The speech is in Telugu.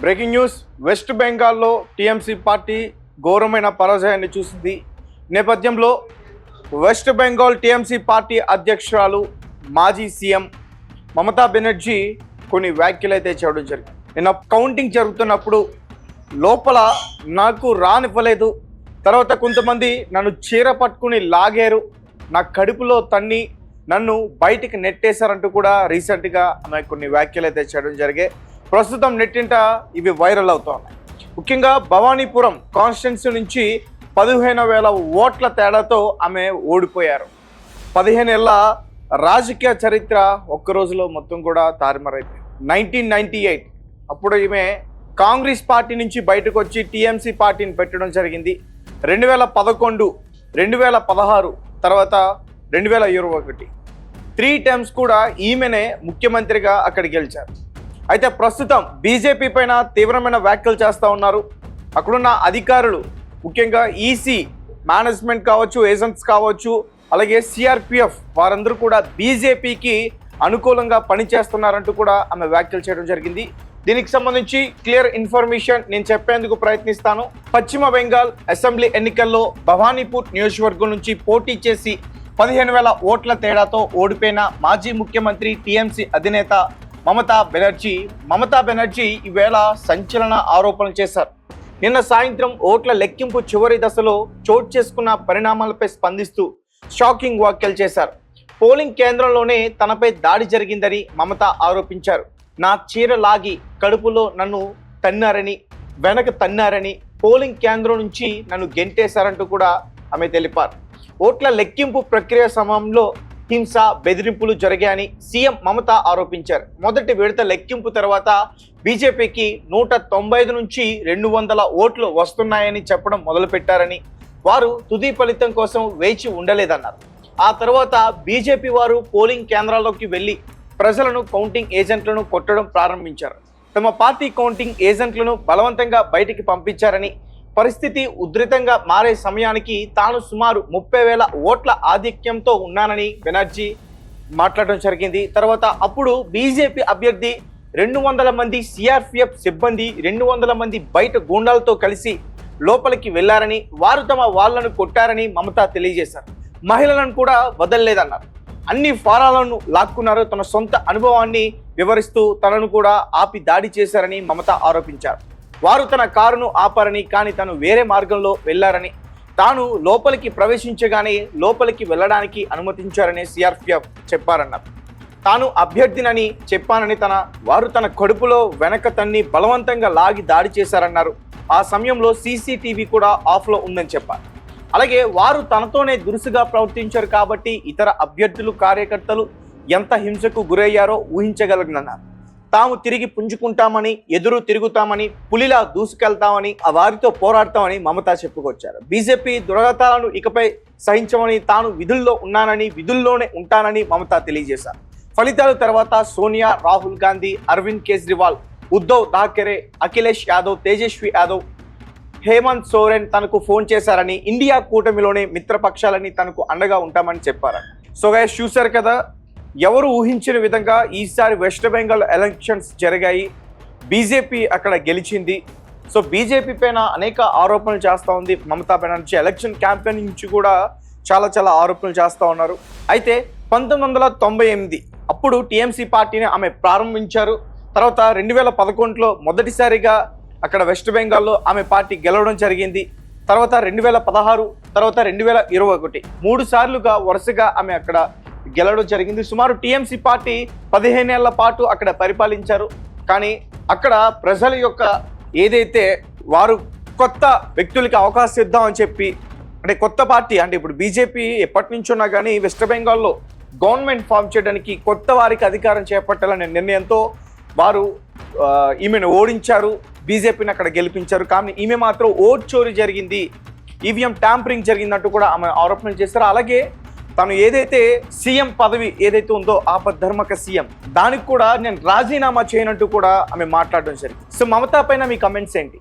Breaking news. వెస్ట్ బెంగాల్లో టీఎంసీ పార్టీ ఘోరమైన పరాజయాన్ని చూసింది. నేపథ్యంలో వెస్ట్ బెంగాల్ టీఎంసీ పార్టీ అధ్యక్షురాలు మాజీ సీఎం మమతా బెనర్జీ కొన్ని వ్యాఖ్యలు అయితే చేయడం జరిగింది. నిన్న కౌంటింగ్ జరుగుతున్నప్పుడు లోపల నాకు రానివ్వలేదు, తర్వాత కొంతమంది నన్ను చీర పట్టుకుని లాగారు, నా కడుపులో తన్ని నన్ను బయటికి నెట్టేశారంటూ కూడా రీసెంట్గా ఆమె కొన్ని వ్యాఖ్యలు అయితే చేయడం జరిగాయి. ప్రస్తుతం నెట్టింట ఇవి వైరల్ అవుతూ ఉన్నాయి. ముఖ్యంగా భవానీపురం కాన్స్టిట్యున్సీ నుంచి 15,000 ఓట్ల తేడాతో ఆమె ఓడిపోయారు. 15 ఏళ్ల రాజకీయ చరిత్ర ఒక్క రోజులో మొత్తం కూడా తారుమారైంది. 1998 అప్పుడు ఈమె కాంగ్రెస్ పార్టీ నుంచి బయటకు వచ్చి టీఎంసీ పార్టీని పెట్టడం జరిగింది. 2011, 2016 తర్వాత 2021 3 టైమ్స్ కూడా ఈమెనే ముఖ్యమంత్రిగా అక్కడ గెలిచారు. అయితే ప్రస్తుతం బీజేపీ పైన తీవ్రమైన వ్యాఖ్యలు చేస్తూ ఉన్నారు. అక్కడున్న అధికారులు, ముఖ్యంగా ఈసీ మేనేజ్మెంట్ కావచ్చు, ఏజెంట్స్ కావచ్చు, అలాగే సిఆర్పిఎఫ్ వారందరూ కూడా బీజేపీకి అనుకూలంగా పనిచేస్తున్నారంటూ కూడా ఆమె వ్యాఖ్యలు చేయడం జరిగింది. దీనికి సంబంధించి క్లియర్ ఇన్ఫర్మేషన్ నేను చెప్పేందుకు ప్రయత్నిస్తాను. పశ్చిమ బెంగాల్ అసెంబ్లీ ఎన్నికల్లో భవానీపూర్ నియోజకవర్గం నుంచి పోటీ చేసి 15,000 ఓట్ల తేడాతో ఓడిపోయిన మాజీ ముఖ్యమంత్రి టీఎంసీ అధినేత మమతా బెనర్జీ ఈవేళ సంచలన ఆరోపణలు చేశారు. నిన్న సాయంత్రం ఓట్ల లెక్కింపు చివరి దశలో చోటు చేసుకున్న పరిణామాలపై స్పందిస్తూ షాకింగ్ వ్యాఖ్యలు చేశారు. పోలింగ్ కేంద్రంలోనే తనపై దాడి జరిగిందని మమత ఆరోపించారు. నా చీర లాగి కడుపులో నన్ను తన్నారని, వెనక తన్నారని, పోలింగ్ కేంద్రం నుంచి నన్ను గెంటేశారంటూ కూడా ఆమె తెలిపారు. ఓట్ల లెక్కింపు ప్రక్రియ సమయంలో హింస, బెదిరింపులు జరిగాయని సీఎం మమత ఆరోపించారు. మొదటి విడత లెక్కింపు తర్వాత బీజేపీకి 195 నుంచి 200 ఓట్లు వస్తున్నాయని చెప్పడం మొదలుపెట్టారని, వారు తుది ఫలితం కోసం వేచి ఉండలేదన్నారు. ఆ తర్వాత బీజేపీ వారు పోలింగ్ కేంద్రాల్లోకి వెళ్లి ప్రజలను, కౌంటింగ్ ఏజెంట్లను కొట్టడం ప్రారంభించారు. తమ పార్టీ కౌంటింగ్ ఏజెంట్లను బలవంతంగా బయటికి పంపించారని, పరిస్థితి ఉధృతంగా మారే సమయానికి తాను సుమారు 30,000 ఓట్ల ఆధిక్యంతో ఉన్నానని బెనర్జీ మాట్లాడడం జరిగింది. తర్వాత అప్పుడు బీజేపీ అభ్యర్థి 200 మంది సిఆర్పిఎఫ్ సిబ్బంది 200 మంది బయట గూండాలతో కలిసి లోపలికి వెళ్లారని, వారు తమ వాళ్లను కొట్టారని మమత తెలియజేశారు. మహిళలను కూడా వదలలేదన్నారు. అన్ని ఫారాలను లాక్కున్నారు. తన సొంత అనుభవాన్ని వివరిస్తూ తనను కూడా ఆపి దాడి చేశారని మమత ఆరోపించారు. వారు తన కారును ఆపారని, కానీ తను వేరే మార్గంలో వెళ్లారని, తాను లోపలికి ప్రవేశించగానే లోపలికి వెళ్ళడానికి అనుమతించారని సిఆర్పిఎఫ్ చెప్పారన్నారు. తాను అభ్యర్థినని చెప్పానని, వారు తన కడుపులో వెనక తన్ని బలవంతంగా లాగి దాడి చేశారన్నారు. ఆ సమయంలో సీసీటీవీ కూడా ఆఫ్లో ఉందని చెప్పారు. అలాగే వారు తనతోనే దురుసుగా ప్రవర్తించారు కాబట్టి ఇతర అభ్యర్థులు, కార్యకర్తలు ఎంత హింసకు గురయ్యారో ఊహించగలనన్నారు. తాము తిరిగి పుంజుకుంటామని, ఎదురు తిరుగుతామని, పులిలా దూసుకెళ్తామని, వారితో పోరాడతామని మమత చెప్పుకొచ్చారు. బీజేపీ దురగతాలను ఇకపై సహించమని, తాను విధుల్లో ఉన్నానని, విధుల్లోనే ఉంటానని మమత తెలియజేశారు. ఫలితాల తర్వాత సోనియా, రాహుల్ గాంధీ, అరవింద్ కేజ్రీవాల్, ఉద్ధవ్ థాకరే, అఖిలేష్ యాదవ్, తేజస్వి యాదవ్, హేమంత్ సోరెన్ తనకు ఫోన్ చేశారని, ఇండియా కూటమిలోనే మిత్రపక్షాలని తనకు అండగా ఉంటామని చెప్పారని. సో గైస్, చూశారు కదా, ఎవరు ఊహించిన విధంగా ఈసారి వెస్ట్ బెంగాల్ ఎలక్షన్స్ జరిగాయి. బీజేపీ అక్కడ గెలిచింది. సో బీజేపీ పైన అనేక ఆరోపణలు చేస్తూ ఉంది మమతా బెనర్జీ. ఎలక్షన్ క్యాంపెయిన్ నుంచి కూడా చాలా ఆరోపణలు చేస్తూ ఉన్నారు. అయితే 1998 అప్పుడు టీఎంసీ పార్టీని ఆమె ప్రారంభించారు. తర్వాత 2011లో మొదటిసారిగా అక్కడ వెస్ట్ బెంగాల్లో ఆమె పార్టీ గెలవడం జరిగింది. తర్వాత 2016, తర్వాత 2021 3 సార్లుగా వరుసగా ఆమె అక్కడ గెలవడం జరిగింది. సుమారు టీఎంసీ పార్టీ 15 ఏళ్ల పాటు అక్కడ పరిపాలించారు. కానీ అక్కడ ప్రజల యొక్క ఏదైతే వారు కొత్త వ్యక్తులకి అవకాశం ఇద్దామని చెప్పి, అంటే కొత్త పార్టీ, అంటే ఇప్పుడు బీజేపీ ఎప్పటి నుంచి ఉన్నా కానీ వెస్ట్ బెంగాల్లో గవర్నమెంట్ ఫామ్ చేయడానికి, కొత్త వారికి అధికారం చేపట్టాలనే నిర్ణయంతో వారు ఈమెను ఓడించారు, బీజేపీని అక్కడ గెలిపించారు. కానీ ఈమె మాత్రం ఓట్ చోరీ జరిగింది, ఈవీఎం ట్యాంపరింగ్ జరిగిందంటూ కూడా ఆమె ఆరోపణలు చేశారు. అలాగే తను ఏదైతే సీఎం పదవి ఏదైతే ఉందో ఆపద్ధర్మక సీఎం, దానికి కూడా నేను రాజీనామా చేయనంటూ కూడా ఆమె మాట్లాడడం జరిగింది. సో మమతా పైన మీ కమెంట్స్ ఏంటి?